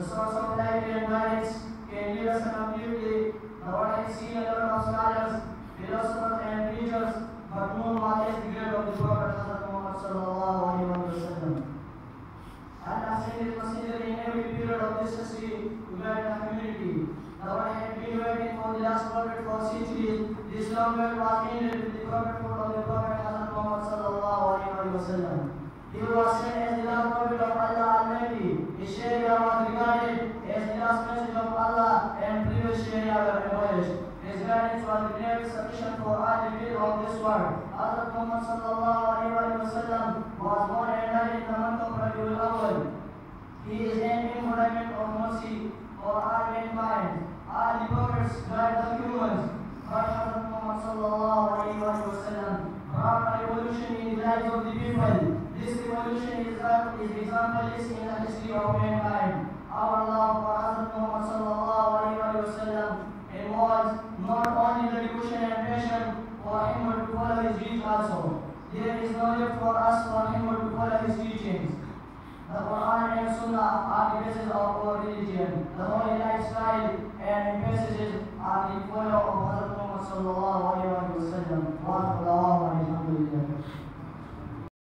the source of life and guidance, can lead us completely. The world has seen a lot of scholars, philosophers and preachers, but no one is the grade of the Prophet Muhammad sallallahu alaihi wasallam. Allah sent His messenger in every period of this history to guide the community. The world had been waiting for the last prophet for centuries. This long wait was ended with the prophethood of the Prophet Muhammad sallallahu alaihi wasallam. He was sent as the last prophet of Allah Almighty. His Sharia was regarded as the last message of Allah, and previous Sharia were abolished. His guidance was declared sufficient for all the people of this world. Hazrat Muhammad sallallahu alaihi wasallam was born and died in the month of Rabiul Awwal. He is an embodiment of mercy for all mankind. All the prophets guide the humans. But Hazrat Muhammad sallallahu alaihi wasallam brought a revolution in the lives of the people. This revolution is exampleless in the history of mankind. Our love for Hazrat Muhammad sallallahu alaihi wasallam involves not only the devotion and passion for him but to follow his deeds also. There is no need for us for him but to follow his teachings. The Quran and Sunnah are the basis of our religion. The holy lifestyle and passages are the follow of Hazrat Muhammad sallallahu alaihi wasallam. Wa sallallahu alaihi wasallam.